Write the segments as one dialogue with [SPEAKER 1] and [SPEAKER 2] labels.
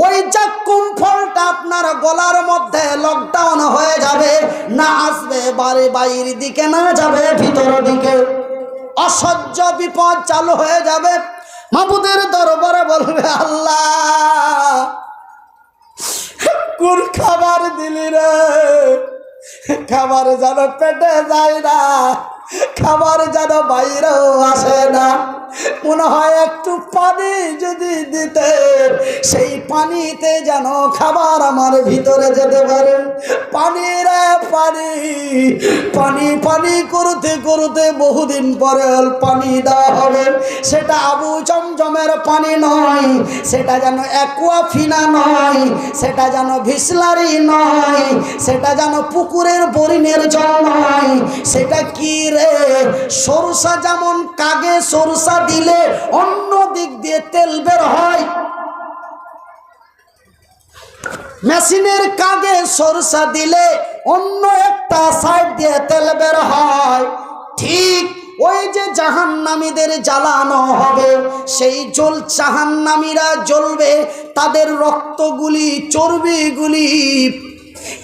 [SPEAKER 1] ওই জাক্কুম ফলটা আপনার গলার মধ্যে লকডাউন হয়ে যাবে, না আসবে বাড়ি বাইরের দিকে, না যাবে ভিতর দিকে, অসহ্য বিপদ চালু হয়ে যাবে। মাবুদের দরবারে বলবে, আল্লাহ কোন খাবার দিলি রে, খাবার যেন পেটে যায় না, খাবার যেন বাইরেও আসে না, মনে হয় একটু পানি যদি দিতে, সেই পানিতে যেন খাবার আমার ভিতরে যেতে পারে। পানি রে পানি, পানি পানি করতে করতে বহুদিন পরে পানি দেওয়া হবে। সেটা আবু জমজমের পানি নয়, সেটা যেন অ্যাকুয়াফিনা নয়, সেটা যেন ভিসলারি নয়, সেটা যেন পুকুরের বোরিনের জল নয়, সেটা কি রে, সরষা যেমন কাগে সরষা দিলে অন্য দিক দিয়ে তেল বের হয়, মেশিনের কাগে সরষা দিলে অন্য একটা সাইড দিয়ে তেল বের হয়, ঠিক ওই যে জাহান্নামীদের জ্বালানো হবে, সেই জাহান্নামীরা জ্বলবে, তাদের রক্তগুলি, চর্বিগুলি,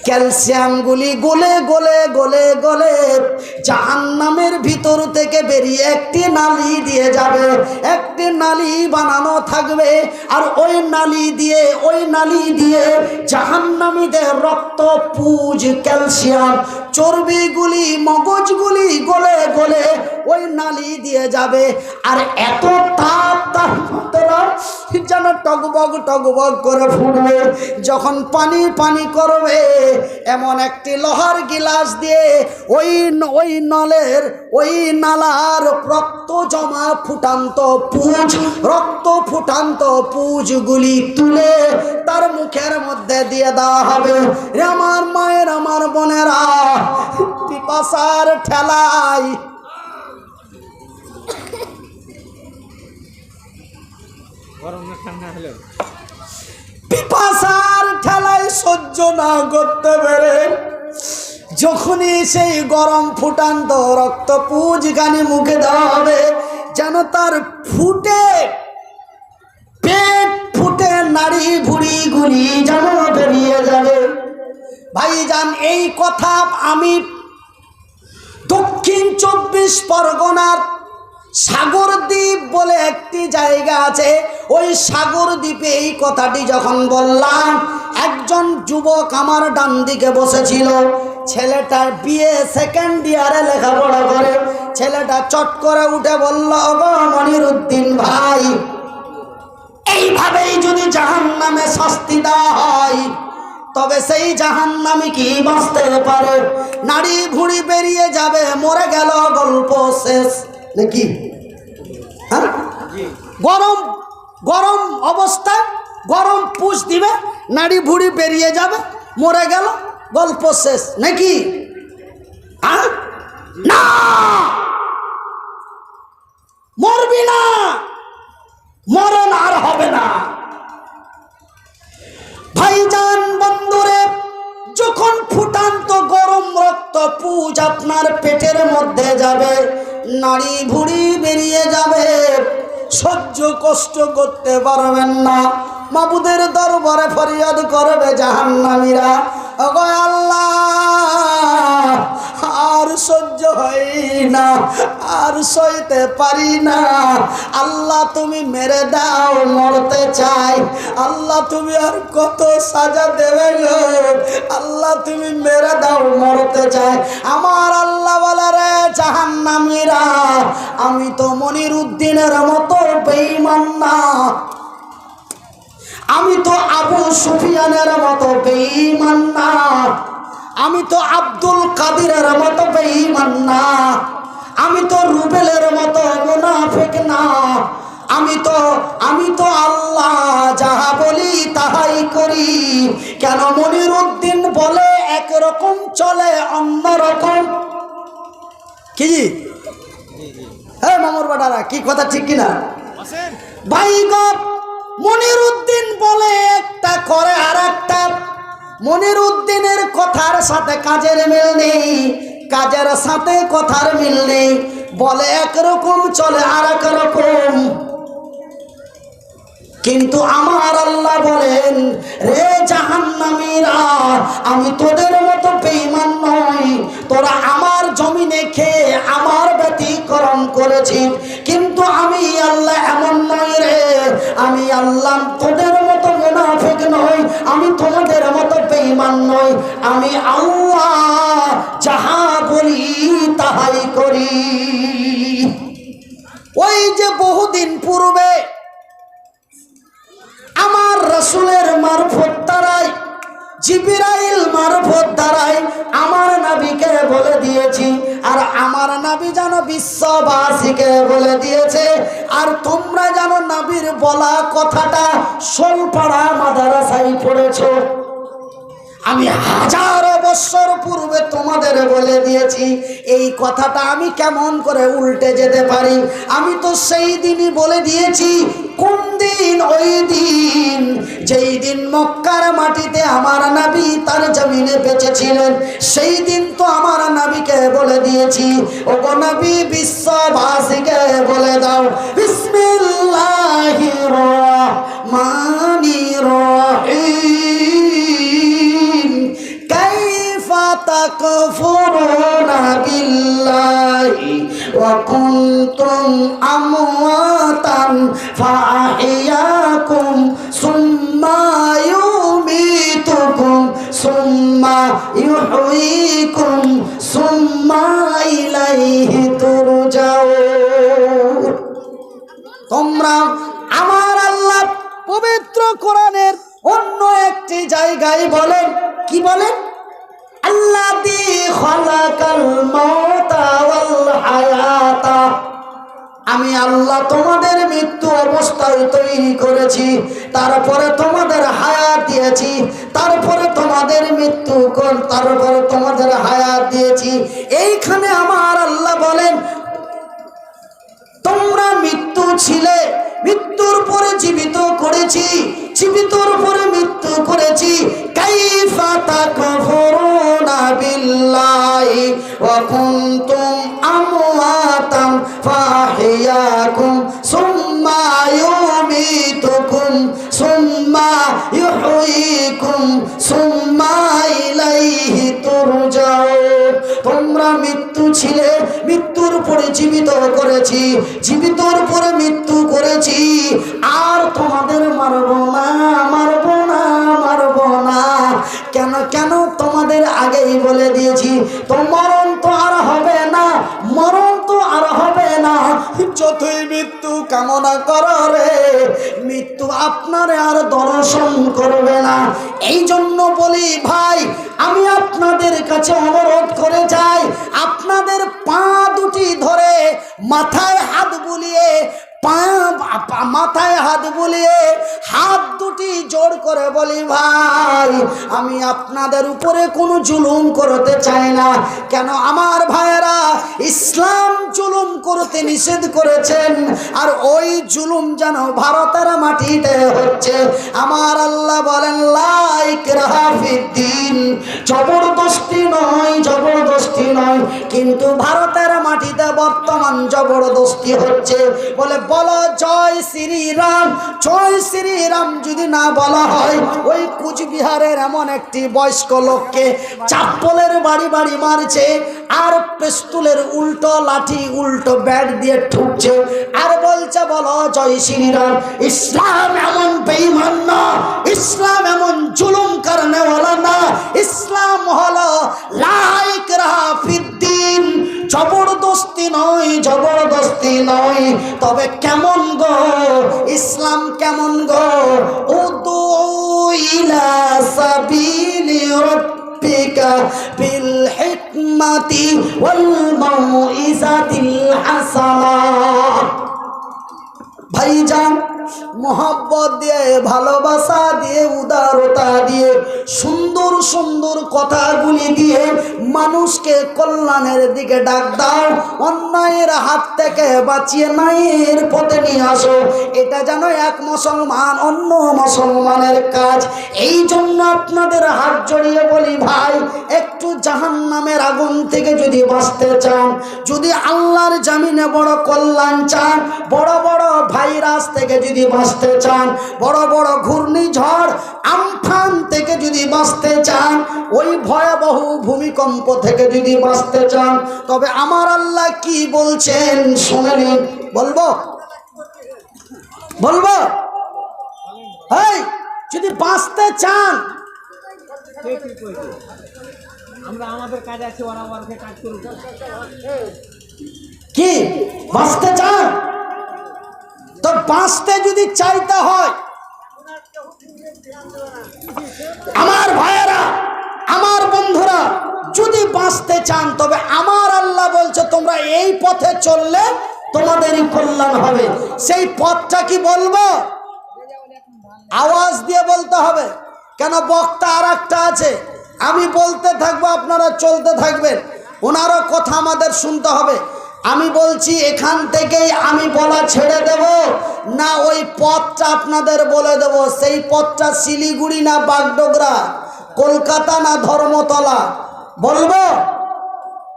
[SPEAKER 1] ক্যালসিয়ামগুলি গলে গলে গলে গলে জাহান্নামের ভিতর থেকে বেরিয়ে একটি নালি দিয়ে যাবে, একটি নালি বানানো থাকবে, আর ওই নালি দিয়ে জাহান্নামীদের রক্ত, পুজ, ক্যালসিয়াম, চর্বিগুলি, মগজগুলি গলে গলে ওই নালি দিয়ে যাবে। আর এত তাপ যেন টগবগ টগবগ করে ফুটবে। যখন পানি পানি করবে, এমন একটি লোহার গিলাস দিয়ে ওই নালার রক্ত জমা ফুটান্ত পুজ, রক্ত ফুটান্ত পুজগুলি তুলে তার মুখের মধ্যে দিয়ে দেওয়া হবে। আমার মায়ের, আমার বোনেরা, পিপাসার ঠেলায় পিপাসার ঠেলায় সহ্য না করতে পেরে যখনই সেই গরম ফুটান্ত রক্ত পুজ গানি মুখে দেওয়া হবে, যেন তার পেট ফুটে নাড়ি ভুড়ি গুলি যেন বেরিয়ে যাবে। ভাইজান, এই কথা আমি দক্ষিণ 24 পরগনার সাগরদ্বীপ বলে একটি জায়গা আছে, ওই সাগরদ্বীপে এই কথাটি যখন বললাম, একজন যুবক আমার ডান দিকে বসেছিল। ছেলেটার বিয়ে সেকেন্ড ইয়ারে লেখাপড়া করে। ছেলেটা চট করে উঠে বলল, ওগো মনিরুদ্দিন ভাই, এইভাবেই যদি জাহান্নামে শাস্তি দেওয়া হয়, তবে সেই জাহান্নামী কি বাঁচতে পারে? নাড়ি ভুড়ি বেরিয়ে যাবে, মরে গেল, গল্প শেষ নাকি? হ্যাঁ, গরম গরম অবস্থায় গরম পুষ দিবে, নাড়ি ভুড়ি বেরিয়ে যাবে, মরে গেল, গল্প শেষ নাকি? না, মরবি না, মরণ আর হবে না। ভাইজান বন্ধুরে, যখন ফুটান্ত গরম রক্ত পুজ আপনার পেটের মধ্যে যাবে, নাড়ি ভুড়ি বেরিয়ে যাবে, সহ্য কষ্ট করতে পারবেন না, মাবুদের দরবারে ফরিয়াদ করবে জাহান্নামীরা, ওগো আল্লাহ, আর সহ্য হয় না, আর সইতে পারি না, আল্লাহ তুমি মেরে দাও, মরতে চাই, আল্লাহ তুমি আর কত সাজা দেবে গো, আল্লাহ তুমি মেরে দাও, মরতে চাই। আমার আল্লাহ বলে, রে জাহান্নামীরা, আমি তো মনিরুদ্দিনের মতো বেঈমান না, আমি তো আবু সুফিয়ানের মতো বেঈমান না, আমি তো আব্দুল কাদিরের মতো বেঈমান না, আমি তো রুবেলের মতো মুনাফিক না, আমি তো আল্লাহ যাহা বলি তাহাই করি। কেন? মনিরুদ্দিন বলে একরকম চলে, অন্যরকম। কি হ্যাঁ মামুর বাটারা, কি কথা ঠিক কিনা ভাই গো? মনিরুদ্দিন বলে একটা, করে আর একটা। মনিরুদ্দিনের কথার সাথে কাজের মিল নেই, কাজের সাথে কথার মিল নেই, বলে একরকম চলে আর এক রকম। কিন্তু আমার আল্লাহ বলে রে জাহান্নামীরা, আমি তোদের মতো বেঈমান নই। তোরা আমার জমিনে খেয়ে আমার ব্যতিক্রম করেছিস, কিন্তু আমি আল্লাহ এমন নই রে। আমি আল্লাহ তোদের মতো মুনাফিক নই, আমি তোমাদের মতো বেঈমান নই। আমি আল্লাহ যাহা বলি তাহাই করি। ওই যে বহুদিন পূর্বে আমার রাসূলের মারফত দ্বারাই, জিবরাইল মারফত দ্বারাই আমার নবীকে বলে দিয়েছি, আর আমার নবী যেন বিশ্ববাসীকে বলে দিয়েছে। আর তোমরা যেন নবীর বলা কথাটা সোলপাড়া মাদ্রাসায় পড়েছো। আমি হাজারো বছর পূর্বে তোমাদের বলে দিয়েছি, এই কথাটা আমি কেমন করে উল্টে যেতে পারি? আমি তো সেই দিনই বলে দিয়েছি। কোন দিন? ওই দিন যেই দিন মক্কার মাটিতে আমার নবী তার জমিনে বেঁচে ছিলেন, সেই দিন তো আমার নবীকে বলে দিয়েছি। ওগো নবী, বিশ্ববাসীকে বলে দাও, বিসমিল্লাহির রহমানির রহিম, কাইফা তাকফুরুনা বিল্লাহি ওয়া কুনতুম আমওয়াতান ফাআহইয়াকুম সুম্মা ইউমীতুকুম সুম্মা ইউহয়িকুম সুম্মা ইলাইহি তুরজাউন। তোমরা আমার আল্লাহ পবিত্র কোরআনের অন্য একটি জায়গায় বলেন, কি বলেন? আল্লাযী খালাকাল মাউতা ওয়াল হায়াতা, আমি আল্লাহ তোমাদের মৃত্যু অবস্থায় তৈরি করেছি, তারপরে তোমাদের হায়াত দিয়েছি, তারপরে তোমাদের মৃত্যু তারপরে তোমাদের হায়াত দিয়েছি। এইখানে আমার আল্লাহ বলেন, তোমরা মৃত্যু ছিলে, মৃত্যুর পরে জীবিত করেছি, জীবিতর পরে মৃত্যু করেছি। কাইফা তাকফুরুনা বিল্লাহি ওয়া কুনতুম আমওয়াতান ফাআহইয়াকুম সুম্মা ইউমীতুকুম সুম্মা ইউহয়িকুম সুম্মা ইলাইহি তুরজাউন। তোমরা মৃত্যু ছিলে, মৃত্যুর পরে জীবিত করেছি, জীবিতর পরে মৃত্যু করেছি, আর তোমাদের মারবো না, মারবো না, মারবো না। কেন? কেন? তোমাদের আগেই বলে দিয়েছি, তো মরণ তো আর হবে না, মরণ তো আর হবে না। যতই মৃত্যু কামনা করো রে, মৃত্যু আপনারে আর দর্শন করবে না। এই জন্য বলি ভাই, আমি আপনাদের কাছে অনুরোধ করে যাই, আপনাদের পা দুটি ধরে মাথায় হাত বুলিয়ে, মাথায় হাত বুলিয়ে হাত দুটি জোর করে বলি, ভাই আমি আপনাদের উপরে কোনো জুলুম করতে চাই না। কেন আমার ভাইয়েরা, ইসলাম জুলুম করতে নিষেধ করেছেন, আর ওই জুলুম যেন ভারতের মাটিতে হচ্ছে। আমার আল্লাহ বলেন, লা ইকরাহা ফিদ্দিন, জবরদস্তি নয়, জবরদস্তি নয়। কিন্তু ভারতের মাটিতে বর্তমান জবরদস্তি হচ্ছে। বলে বলো জয় শ্রীরাম, জয় শ্রীরাম যদি না বলা হয়, ওই কুচবিহারের এমন একটি বয়স্ক লোককে চাপ্পলের বাড়ি বাড়ি মারছে, আর পিস্তলের উল্টো লাঠি, উল্টো ব্যাট দিয়ে ঠুকছে, আর বলছে বলো জয় শ্রীরাম। ইসলাম এমন বেঈমান না, ইসলাম এমন জুলুম করনেওয়ালা না। ইসলাম হলো লা ইকরাহা ফিদ্দিন, জবরদস্তি নয়, জবরদস্তি নয়। তবে কেমন গো ইসলাম, কেমন গো? উদু ইলা সাবিলি রাব্বিকা বিল হিকমাতি ওয়াল মাউইজাতিল হাসানাহ। ভাইজান, মোহাব্বত দিয়ে, ভালোবাসা দিয়ে, উদারতা দিয়ে, সুন্দর সুন্দর কথাগুলি দিয়ে মানুষকে কল্যাণের দিকে ডাক দাও, অন্যায়ের হাত থেকে বাঁচিয়ে ন্যায়ের পথে নিয়ে আসো। এটা যেন এক মুসলমান অন্য মুসলমানের কাজ। এই জন্য আপনাদের হাত জড়িয়ে বলি ভাই, একটু জাহান্নামের আগুন থেকে যদি বাঁচতে চান, যদি আল্লাহর জামিনে বড় কল্যাণ চান, বড় বড় ভাইরাস থেকে যদি বাঁচতে চান, বড় বড় ঘূর্ণিঝড় আমফান থেকে যদি বাঁচতে চান, ওই ভয়াবহ ভূমিকম্প থেকে যদি বাঁচতে চান, তবে আমার আল্লাহ কি বলছেন শুনে নিন। বলবো বলবো এই যদি বাঁচতে চান,
[SPEAKER 2] আমরা আমাদের কাজ আছে, ওরা ওরকে কাজ করব।
[SPEAKER 1] কি বাঁচতে চান, তো বাঁচতে যদি চাইতে হয়, আমার ভাইয়েরা, আমার বন্ধুরা, যদি বাঁচতে চান, তবে আমার আল্লাহ বলছে তোমরা এই পথে চললে তোমাদেরই কল্যাণ হবে। সেই পথটা কি বলবো? আওয়াজ দিয়ে বলতে হবে, কেন বক্তা আর একটা আছে, আমি বলতে থাকবো, আপনারা চলতে থাকবেন, ওনারও কথা আমাদের শুনতে হবে। আমি বলছি এখান থেকেই আমি বলা ছেড়ে দেব, না ওই পথটা আপনাদের বলে দেব। সেই পথটা শিলিগুড়ি না বাগডোগরা, কলকাতা না ধর্মতলা, বলবো?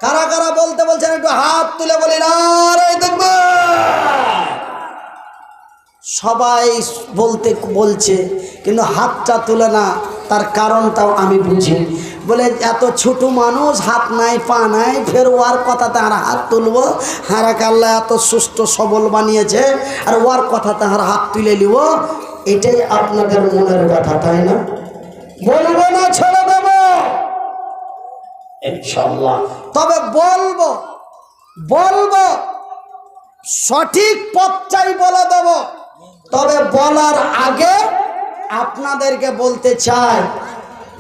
[SPEAKER 1] কারা কারা বলতে বলছেন একটু হাত তুলে বলি না রে দেখবো। সবাই বলতে বলছে, কিন্তু হাতটা তুলে না, তার কারণটাও আমি বুঝি। বলে এত ছোট মানুষ, হাত নাই পা নাই, ফের ওর কথাতে আর হাত তুলবো? হারা কাল্লা এত সুস্থ সবল বানিয়েছে, আর ওর কথাতে আর হাত তুলে নিব? এটাই আপনাদের মনের কথা, তাই না? বলবো না ছেড়ে দেব ইনশাআল্লাহ? তবে বলবো, বলবো, সঠিক পথটাই বলে দেব। তবে বলার আগে আপনাদেরকে বলতে চাই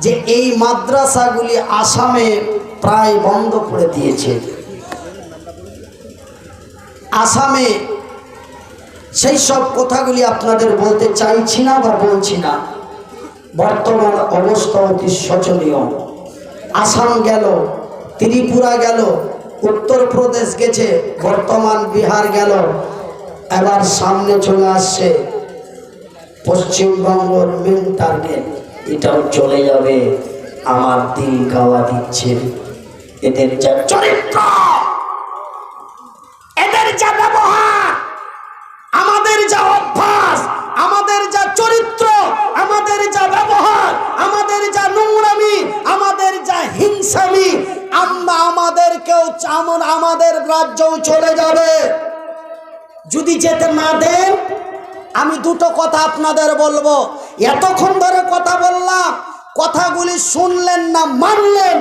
[SPEAKER 1] যে এই মাদ্রাসাগুলি আসামে প্রায় বন্ধ করে দিয়েছে। আসামে সেই সব কথাগুলি আপনাদের বলতে চাইছি না বা বলছি না। বর্তমান অবস্থা অতি শোচনীয়। আসাম গেল, ত্রিপুরা গেল, উত্তরপ্রদেশ গেছে, বর্তমান বিহার গেল, এবার সামনে চলে আসছে পশ্চিমবঙ্গের মেন টার্গেট, এটাও চলে যাবে। আমার দিল গাওয়া দিচ্ছে। এদের যা চরিত্র, এদের যা ব্যবহার, আমাদের যা অভ্যাস, আমাদের যা চরিত্র, আমাদের যা ব্যবহার, আমাদের যা নোংরামি, আমাদের যা হিংসামি, আমরা আমাদেরকেও আমাদের রাজ্যও চলে যাবে। যদি যেতে না দেন, আমি দুটো কথা আপনাদের বলবো। এতক্ষণ ধরে কথা বললাম, কথাগুলি শুনলেন না, মানলেন।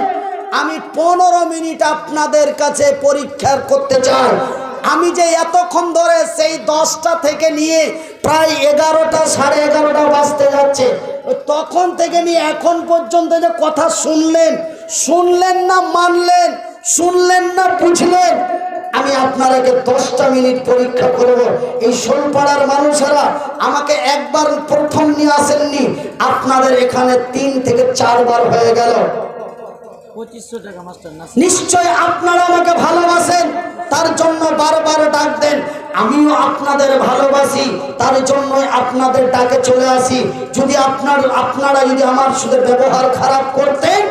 [SPEAKER 1] আমি 15 মিনিট আপনাদের কাছে পরীক্ষা করতে চাই। আমি যে এতক্ষণ ধরে সেই 10টা থেকে নিয়ে প্রায় 11টা, 11:30 বাজতে যাচ্ছে, তখন থেকে নিয়ে এখন পর্যন্ত যে কথা শুনলেন, শুনলেন না মানলেন, শুনলেন না বুঝলেন, আমি আপনারাকে 10টা মিনিট পরীক্ষা করব। এই শোলপাড়ার মানুষেরা আমাকে একবার প্রথম নিয়ে আসেননি, আপনাদের এখানে 3 থেকে 4 বার হয়ে গেল।
[SPEAKER 2] 2500 টাকা মাস্টার না?
[SPEAKER 1] নিশ্চয় আপনারা আমাকে ভালোবাসেন, তার জন্য বারবার ডাক দেন। আমিও আপনাদের ভালোবাসি, তার জন্য আপনাদের ডাকে চলে আসি। যদি আপনারা যদি আমার সাথে ব্যবহার খারাপ করতেন,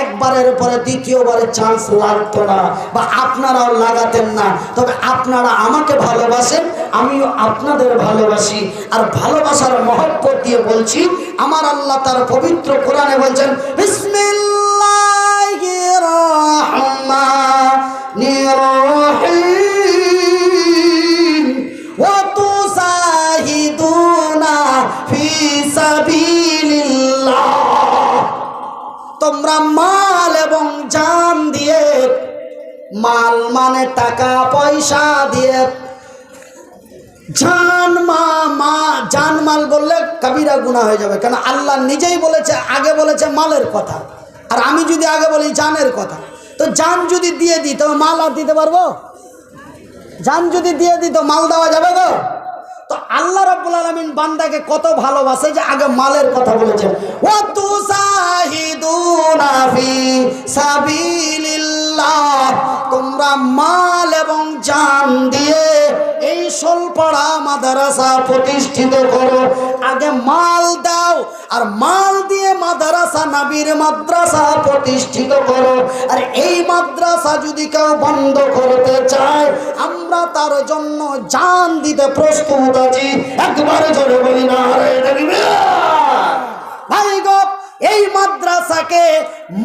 [SPEAKER 1] একবারের পরে দ্বিতীয়বারে চান্স লাগতো না, বা আপনারাও লাগাতেন না। তবে আপনারা আমাকে ভালোবাসেন, আমিও আপনাদের ভালোবাসি। আর ভালোবাসার মহব্বত দিয়ে বলছি, আমার আল্লাহ তার পবিত্র কোরআনে বলছেন, বিসমিল্লাহির রহমানির রহিম ওয়া তুজাহিদুনা ফি সাবিলিল্লাহ। তোমরা মাল এবং জান দিয়ে, মাল মানে টাকা পয়সা দিয়ে, জান মাল বললে কবিরা গুনাহ হয়ে যাবে। কেন আল্লাহ নিজেই বলেছে, আগে বলেছে মালের কথা, আর আমি যদি আগে বলি জানের কথা, তো জান যদি দিয়ে দিই তবে মাল আর দিতে পারবো? জান যদি দিয়ে দিই তো মাল দেওয়া যাবে গো? তো আল্লাহ রাব্বুল আলামিন বান্দাকে কত ভালোবাসে যে আগে মালের কথা বলেছেন, ওয়া তুজাহিদুনা ফি সাবিলিল্লাহ। তোমরা মাল এবং জান দিয়ে এই শোলপাড়া মাদ্রাসা প্রতিষ্ঠিত করো। আগে মাল দাও, আর মাল দিয়ে মাদ্রাসা, নবীর মাদ্রাসা প্রতিষ্ঠিত করো। আর এই মাদ্রাসা যদি কেউ বন্ধ করতে চায়, আমরা তার জন্য জান দিতে প্রস্তুত আছি। একবারে জোরে বলি না রে তাকবীর, ভাই গো, এই মাদ্রাসাকে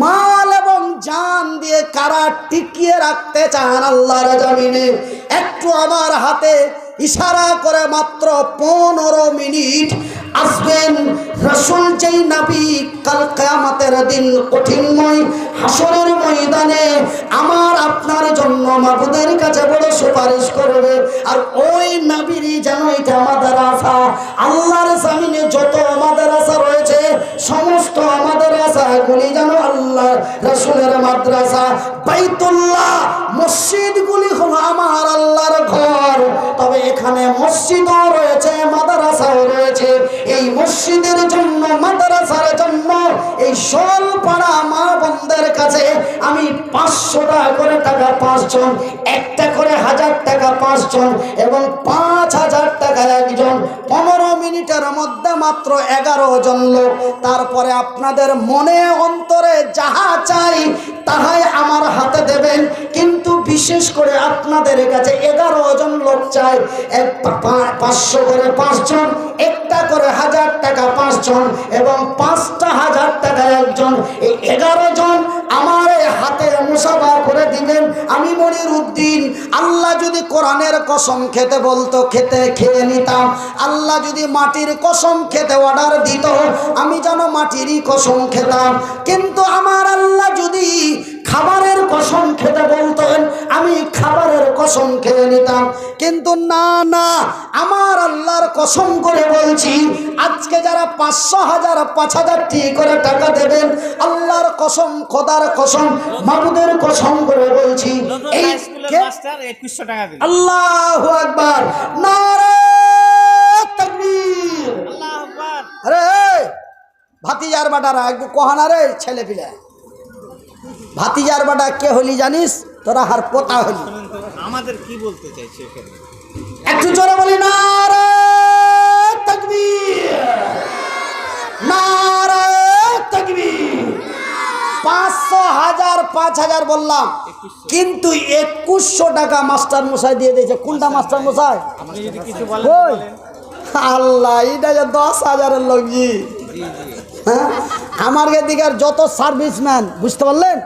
[SPEAKER 1] মাল এবং জান দিয়ে কারা টিকিয়ে রাখতে চান আল্লাহর জমিনে? একটু আমার হাতে ইশারা করে মাত্র 15 মিনিট আসবেন। রাসূল যেই নবী কাল কিয়ামতের দিন কঠিনময় হাসরের ময়দানে আমার আপনার জন্য মাবুদের কাছে বড় সুপারিশ করবে, আর ওই নবীরই যেন এটা মাদ্রাসা। আল্লাহর জমিনে যত মাদ্রাসা রয়েছে সমস্ত মাদ্রাসাগুলি যেন আল্লাহ রাসূলের মাদ্রাসা। বাইতুল্লাহ মসজিদগুলি হলো আমার আল্লাহর ঘর, তবে এখানে মসজিদও রয়েছে, মাদ্রাসাও রয়েছে। এই মসজিদের জন্য, মাদ্রাসার জন্য এই শোলপাড়া মা বোনদের কাছে আমি 500 টাকা করে 5 জন, একটা করে 1000 টাকা 5 জন এবং 5000 টাকা একজন। 15 মিনিটের মধ্যে মাত্র 11 জন লোক। তারপরে আপনাদের মনে অন্তরে যাহা চাই তাহাই আমার হাতে দেবেন, কিন্তু বিশেষ করে আপনাদের কাছে 11 জন লোক চাই। 500 করে 5 জন, একটা করে 1000 টাকা 5 জন এবং 5000 টাকা একজন। এই 11 জন আমার হাতে মুসাফা করে দিবেন। আমি মনির উদ্দিন, আল্লাহ যদি কোরআনের কসম খেতে বলতো খেয়ে নিতাম। আল্লাহ যদি মাটির কসম খেতে অর্ডার দিত আমি যেন মাটিরই কসম খেতাম। কিন্তু আমার আল্লাহ যদি খাবারের কসম খেতে বলতেন আমি খাবারের কসম খেয়ে নিতাম। কিন্তু না না, আমার আল্লাহর কসম করে বলছি, আজকে যারা 500, 1000, 5000 করে টাকা দেবেন, আল্লাহর কসম, খোদার কসম, মাবুদের কসম করে বলছি, এই
[SPEAKER 2] মাস্টার 2100 টাকা দিন।
[SPEAKER 1] আল্লাহু আকবার, নারে তাকবীর,
[SPEAKER 2] আল্লাহু আকবার।
[SPEAKER 1] আরে ভাতিজার বাটারা একটু কহানা রে ছেলে পিলে, ভাতিজার বাটা কে হলি জানিস? তোরা হার পোতা হলি।
[SPEAKER 2] আমাদের কি বলতে চাইছে এখানে?
[SPEAKER 1] একটু জোরে বলি, নারে তাকবীর, নারে তাকবীর। 500, 1000, 5000 বললাম, কিন্তু 2100 টাকা মাস্টার মশাই দিয়ে দিয়েছে। কোনটা মাস্টার মশাই?
[SPEAKER 2] আপনি যদি কিছু বলেন
[SPEAKER 1] কই? আল্লাহ, এটা যে 10,000-এর লোক জি। হ্যাঁ, আমার দিকের যত সার্ভিসম্যান, বুঝতে পারলেন,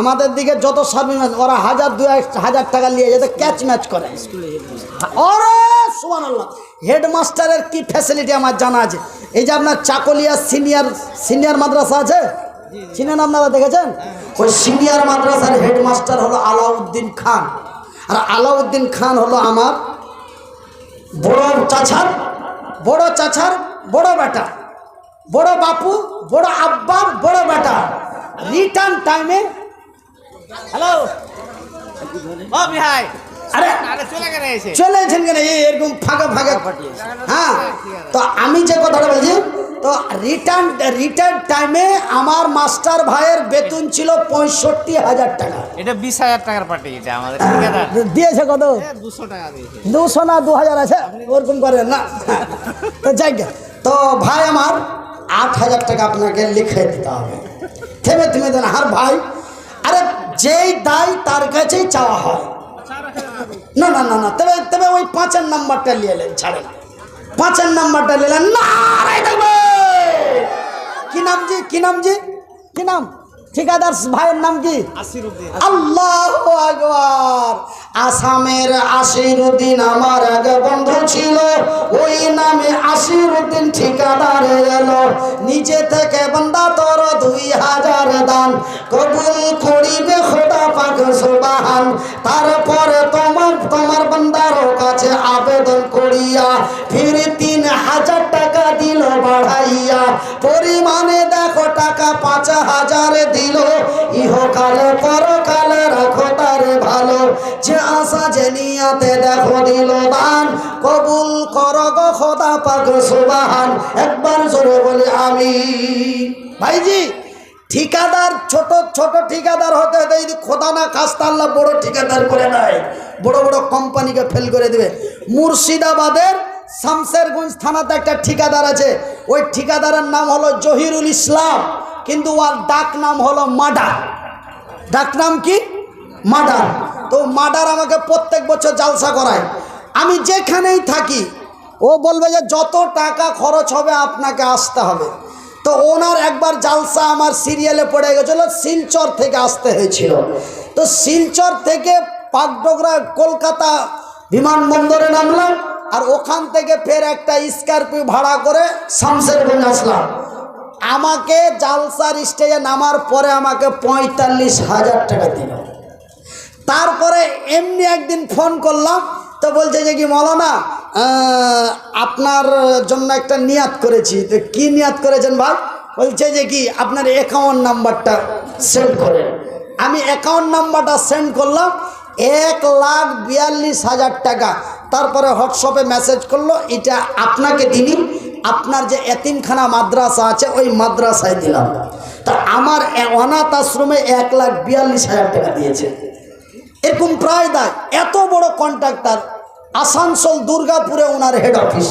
[SPEAKER 1] আমাদের দিকে যত সার্ভিসম্যান ওরা 1000-2000 টাকা নিয়ে যেতে ক্যাচ ম্যাচ করে। ওরে সুবহানাল্লাহ, হেডমাস্টারের কি ফ্যাসিলিটি আমার জানা আছে। এই যে আপনার চাকলিয়া সিনিয়র মাদ্রাসা আছে, চিনেন আপনারা, দেখেছেন? ওই সিনিয়র মাদ্রাসার হেডমাস্টার হলো আলাউদ্দিন খান। আর আলাউদ্দিন খান হলো আমার বড় চাচার বড় বেটা, বড় বাপু, বড় আব্বার বড় বেটা। রিটার্ন টাইমে
[SPEAKER 2] হ্যালো ও ভাই,
[SPEAKER 1] আরে
[SPEAKER 2] আরে চলে গেছে এসে
[SPEAKER 1] চলেছেন কেন এরকম ফাঁকা ফাঁকা? হ্যাঁ, তো আমি যে কথাটা বলছি, তো রিটার্ন টাইমে আমার মাস্টার ভাইয়ের বেতন ছিল 65,000 টাকা।
[SPEAKER 2] এটা 20,000 টাকার পার্টি, এটা আমাদের ঠিকাদার
[SPEAKER 1] দিয়েছে কত?
[SPEAKER 2] 200 টাকা দিয়েছে।
[SPEAKER 1] 200 না 2000 আছে, ওরকম করেন না। তো যাই গে, তো ভাই আমার 8,000 টাকা আপনাকে লিখে দিতে হবে। থেমে দেন, আর ভাই, আরে যেই দায় তার কাছেই চাওয়া হয়। না না না না, তবে ওই 5 নাম্বারটা নিয়ে এলেন, ছাড়েন। 5 নাম্বারটা নিলেন না। কি নাম জি? কি নাম জি? কি নাম? ঠিকাদার ভাইয়ের নাম কি?
[SPEAKER 2] আসিরউদ্দিন।
[SPEAKER 1] আল্লাহু আকবার। আসামের আসিরউদ্দিন আমার এক বন্ধু ছিল, ওই নামে আসিরউদ্দিন ঠিকাদার এলো। নিজে থেকে বান্দা তোর 2000 দান কবুল করিবে খোদা পাক সুবহান। তারপরে তোমার বান্দার কাছে আবেদন করিয়া ফির 3000 টাকা দিল বাড়াইয়া। পরিমাণে দেখো টাকা 5000 দিল। ইহকালে পরকালে রাখো তারে ভালো, যে আশা যে নিয়াতে দেখো দিল দান। কবুল করো গো খোদা পাক সুবহান। একবার জোরে বলি আমিন। ভাইজি, ঠিকাদার ছোট ছোট ঠিকাদার হতে হতে যদি খোদা না খাস্তা আল্লাহ বড় ঠিকাদার করে দেয়, বড় বড় কোম্পানিকে ফেল করে দেবে। মুর্শিদাবাদের শামসেরগঞ্জ থানাতে একটা ঠিকাদার আছে, ওই ঠিকাদারের নাম হলো জহিরুল ইসলাম, কিন্তু ওর ডাক নাম হলো মার্ডার। ডাক নাম কি? মার্ডার। তো মার্ডার আমাকে প্রত্যেক বছর জালসা করায়। আমি যেখানেই থাকি ও বলবে যে যত টাকা খরচ হবে আপনাকে আসতে হবে। তো ওনার একবার জালসা আমার সিরিয়ালে পড়ে গেছিলো, শিলচর থেকে আসতে হয়েছিল। তো শিলচর থেকে পাকডোগরা কলকাতা বিমানবন্দরে নামলাম, আর ওখান থেকে ফের একটা স্করপিও ভাড়া করে শামশেরগঞ্জ আসলাম। আমাকে জালসার স্টেজে নামার পরে আমাকে 45,000 টাকা দিল। তারপরে এমনি একদিন ফোন করলাম, তো বলছে যে কি মৌলানা আপনার জন্য একটা নিয়াত করেছি। তো কি নিয়াত করেছেন ভাই? বলছে যে কি আপনার অ্যাকাউন্ট নাম্বারটা সেন্ড করেন। আমি অ্যাকাউন্ট নাম্বারটা সেন্ড করলাম, 1,42,000 টাকা। তারপরে হোয়াটসঅ্যাপে মেসেজ করলো, এটা আপনাকে দিনি, আপনার যে এতিমখানা মাদ্রাসা আছে ওই মাদ্রাসায় দিলাম। তা আমার অনাথ আশ্রমে 1,42,000 টাকা দিয়েছে। এরকম প্রায় দেয়। এত বড় কন্ট্রাক্টর, আসানসোল দুর্গাপুরে ওনার হেড অফিস।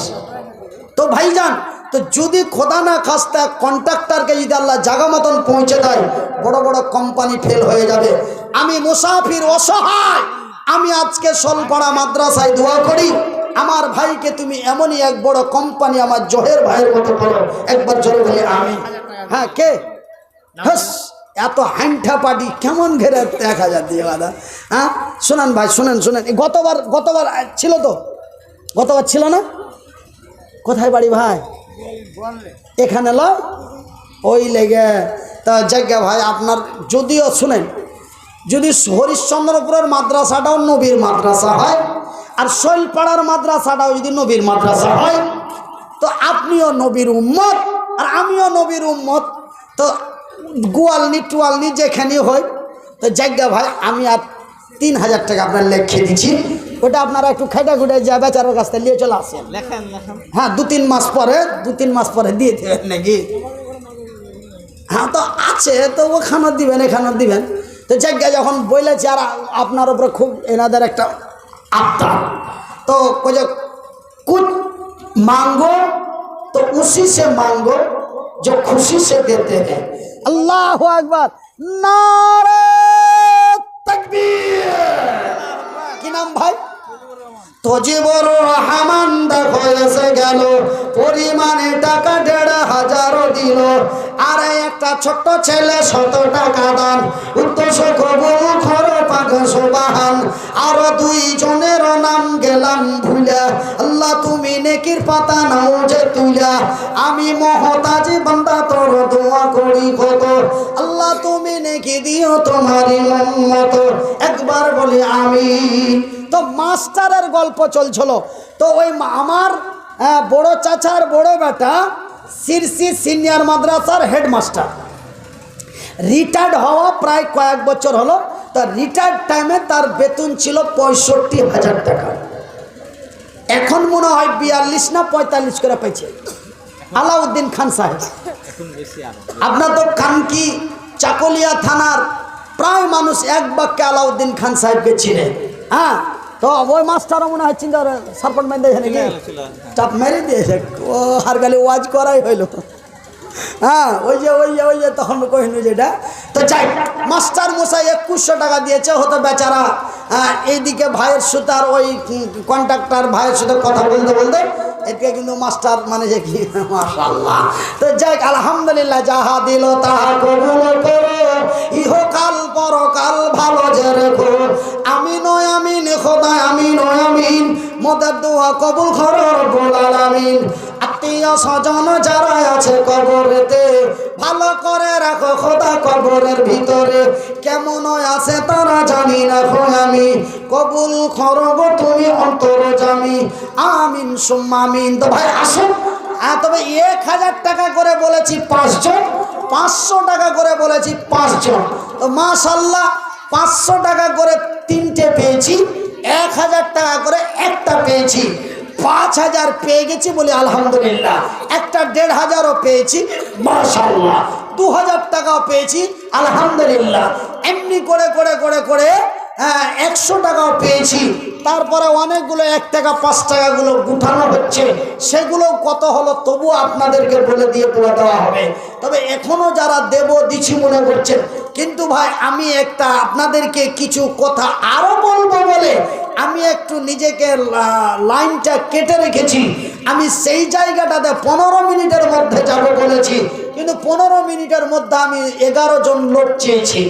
[SPEAKER 1] তো ভাইজান, তো যদি খোদা না খাস্তা কন্ট্রাক্টরকে যদি আল্লাহ জাগা মতন পৌঁছে দেয়, বড় বড় কোম্পানি ফেল হয়ে যাবে। আমি মুসাফির, অসহায়, আমি আজকে সলপাড়া মাদ্রাসায় দোয়া করি, আমার ভাইকে তুমি এমনই এক বড় কোম্পানি আমার জহের ভাইয়ের মতো করো। একবার জোরে বলি আমি। হ্যাঁ, কে? হ্যাঁ, এত হাইন্ঠা পার্টি কেমন ঘেরে 1,000 দিয়ে দাদা? হ্যাঁ শোনেন ভাই, শোনেন। গতবার ছিল তো? গতবার ছিল না? কোথায় বাড়ি ভাই? এখানে লয় ওই লেগে। তা জায়গা ভাই আপনার যদিও শুনেন, যদি হরিশ্চন্দ্রপুরের মাদ্রাসাটাও নবীর মাদ্রাসা হয়, আর শৈলপাড়ার মাদ্রাসাটাও যদি নবীর মাদ্রাসা হয়, তো আপনিও নবীর উম্মত আর আমিও নবীর উম্মত। তো গোয়ালনি টুয়ালনি যেখানে হয়, তো জায়গা ভাই আমি আর 3,000 টাকা আপনার লেখে দিচ্ছি। ওটা আপনারা একটু খেটে খুঁটে যা বেচারার কাছ থেকে নিয়ে চলে আসেন। হ্যাঁ, 2-3 মাস পরে দিয়ে দেবেন নাকি? হ্যাঁ, তো আছে, তো ওখানেও দিবেন এখানেও দিবেন। তো জায়গা যখন বলেছে, আর আপনার উপরে খুব এনাদের একটা আবদার, তো कुछ मांगो तो उसी से मांगो जो खुशी से देते हैं। अल्लाह अकबर, नारे तकबीर। কি নাম ভাই? তজিবুর রহমান দেখো এসে গেল, পরিমাণে টাকা 1,500 দিল। আর একটা ছোট্ট ছেলে 100 টাকা দান, উদ্দেশ্য কবুল করো পাক সুবহান। আর 2 জনের নাম গেলাম ভুলা, আল্লাহ তুমি নেকির পাতা নাও যে তুলা। আমি মহতাজি বান্দা তোর দোয়া করি কত, আল্লাহ তুমি নেকি দিও তোমারই উম্মত। একবার বলি আমিন। তো মাস্টারের গল্প চলছিল। তো ওই আমার বড় চাচার বড় বেটা সিরসি সিনিয়র মাদ্রাসার হেডমাস্টার, রিটায়ার্ড হওয়া প্রায় কয়েক বছর হলো। তার রিটায়ার্ড টাইমে তার বেতন ছিল 65,000 টাকা। এখন মনে হয় 42 না 45 করে পেয়েছে আলাউদ্দিন খান সাহেব। আপনার তো কানকি চাকলিয়া থানার প্রায় মানুষ এক বাক্যে আলাউদ্দিন খান সাহেবকে চিনে। হ্যাঁ, তো ওই মাস্টারও মনে হয় চিন্তা সারপট মেরে দিয়েছে নাকি, চাপ মেরে দিয়েছে। ও আর গালি ওয়াজ করাই হইল। হ্যাঁ, ওই যে তখন কহিনু যেটা। তো যাই, মাস্টার মশাই 2100 টাকা দিয়েছে। হতো বেচারা এইদিকে ভাইয়ের সুতার ওই কন্ট্রাক্টর ভাইয়ের সাথে কথা বলতে বলতে এদিকে কিন্তু মাস্টার মানে যে কি মাশাআল্লাহ। তো যাই, আলহামদুলিল্লাহ, যাহা দিল তাহা কবুল করো, ইহকাল পরকাল ভালো যে রেখো। আমিন ও আমিন খোদা, আমিন ও আমিন, মোদের দোয়া কবুল করো রব্বুল আলামিন। আত্মীয় স্বজন যারা আছে কবরেতে, ভালো করে রাখো খোদা কবরের ভিতরে। কেমন আছে তারা জানি না আমি, কবুল করব তুমি অন্তর জামি। আমিন সুম্মা আমিন। তো ভাই আসুন, তবে 1,000 টাকা করে বলেছি 5 জন, 500 টাকা করে বলেছি 5 জন। তো মাশাআল্লাহ 500 টাকা করে 3টে পেয়েছি, 1,000 টাকা করে একটা পেয়েছি। 5,000 পেয়ে গেছি বলি আলহামদুলিল্লাহ। একটা 1,500ও পেয়েছি মাশাআল্লাহ। 2,000 টাকাও পেয়েছি আলহামদুলিল্লাহ। এমনি করে করে করে করে 100 টাকাও পেয়েছি। তারপরে অনেকগুলো 1 টাকা 5 টাকাগুলো গুঠানো হচ্ছে, সেগুলো কত হলো তবু আপনাদেরকে বলে দিয়ে দেওয়া হবে। তবে এখনও যারা দেব দিচ্ছি মনে করছেন, কিন্তু ভাই আমি একটা আপনাদেরকে কিছু কথা আরও বলবো বলে আমি একটু নিজেকে লাইনটা কেটে রেখেছি। আমি সেই জায়গাটাতে 15 মিনিটের মধ্যে যাব বলেছি। কিন্তু 15 মিনিটের মধ্যে আমি 11 জন লোক চেয়েছি।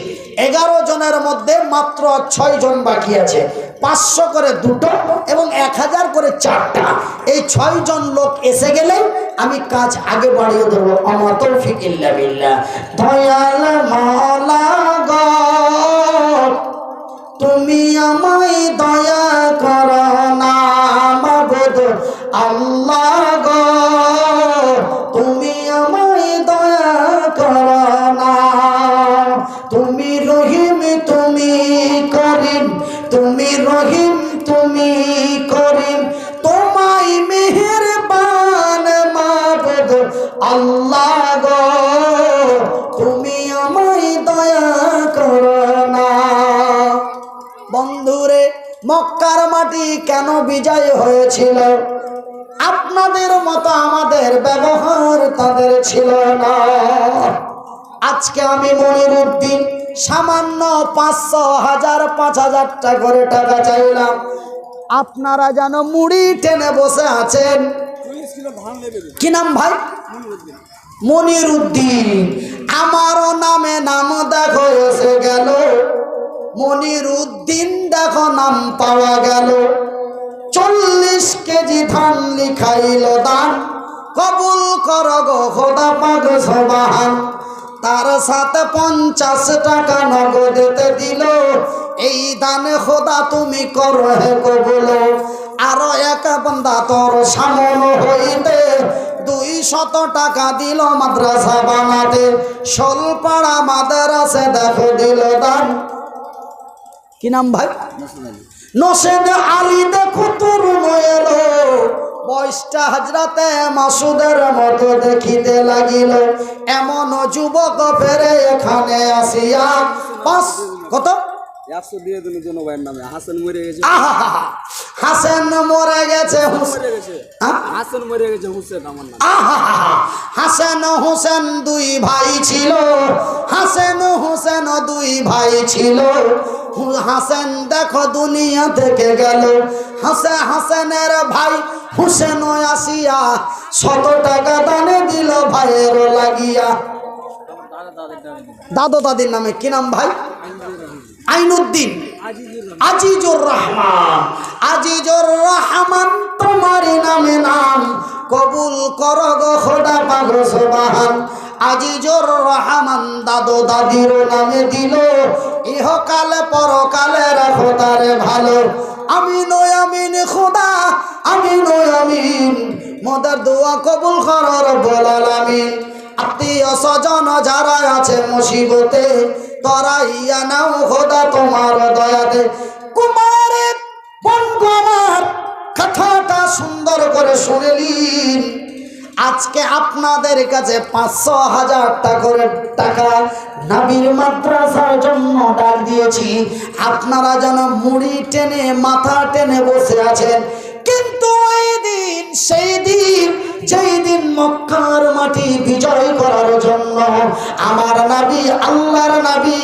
[SPEAKER 1] 11 জনের মধ্যে মাত্র 6 জন বাকি আছে। 500 করে 2টো এবং 1000 করে 4টা। এই 6 জন লোক এসে গেলে আমি কাজ আগে বাড়িয়ে দেবো। আমা তৌফিক ইল্লা বিল্লাহ। দয়াল মাওলা গো, তুমি আমায় দয়া করো না মাবুদ আল্লাহ গো, তুমি আমায় দয়া করো না। তুমি রহিম তুমি করিম, তুমি রহিম তুমি করিম, তোমায় মেহেরবান মাবুদ আল্লাহ গো, তুমি আমায় দয়া করো না। বন্ধুরে, মক্কার মাটি কেন বিজয় হয়েছিল? আপনাদের মতো আমাদের ব্যবহার তাদের ছিল না। আজকে আমি মনিরুদ্দিন সামান্য 500, 1000, 5000 টাকা করে টাকা চাইলাম, আপনারা যেন মুড়ি টেনে বসে আছেন। কি নাম ভাই? মনিরুদ্দিন। আমারও নামে নাম দেখো এসে গেল, মনিরুদ্দিন দেখো নাম পাওয়া গেল। 40 কেজি ধান লিখাইল দান, কবুল কর গো খোদা পাক সুবহান। তার সাথে 50 টাকা নগদেতে দিল, এই দানে খোদা তুমি করো হে কবুল। আরো এক বান্দা তোর সামন হইতে 200 টাকা দিল মাদ্রাসা বানাতে, শোলপাড়া মাদ্রাসা দেখো দিল দান। কি নাম ভাই? নসেদ আলী। দেখো তোর এলো, বয়সটা হাজরাতে মাসুদের মতো দেখিতে লাগিল। এমন যুবক ফেরে এখানে আসিয়া কত
[SPEAKER 2] 100 দিয়ে দিন জন ভাইয়ের নামে। হাসান মরে গেছে,
[SPEAKER 1] হাসান মরে গেছে,
[SPEAKER 2] হাসান মরে গেছে, হুসেন আমার নাম।
[SPEAKER 1] হাসান হোসেন 2 ভাই ছিল, হাসান হোসেন 2 ভাই ছিল। হাসান দেখো দুনিয়া থেকে গেল, হাসানের ভাই হুসেন আসিয়া 100 টাকা দানে দিল ভাইয়ের লাগিয়া। দাদু দাদির নামে কি নাম ভাই? আইনুদ্দিন, আজিজুর রহমান। আজিজুর রহমান তোমার নামে নাম, কবুল কর গো খোদা পাক সুবহান। আজিজুর রহমান দাদু দাদির নামে দিল, ইহকালে পরকালে রাখো তারে ভালো। আমিন ও আমিন খোদা, আমিন ও আমিন, মোদের দোয়া কবুল কর রব্বুল আলামিন। আত্মীয় স্বজন যারা আছে মুসিবতে, তরাইয়া নাও খোদা তোমার দয়াতে। কুমারে বন্ধু আমার কথাটা সুন্দর করে শুনলেন। আজকে আপনাদের কাছে 500, 1000 টাকা করে টাকা নবীর মাদ্রাসার জন্য ডাক দিয়েছি। আপনারা যেন মুড়ি টেনে মাথা টেনে বসে আছেন। কিন্তু ওই দিন, সেই দিন, যেই দিন মক্কার মাটি বিজয় করার জন্য আমার নবী, আল্লাহর নবী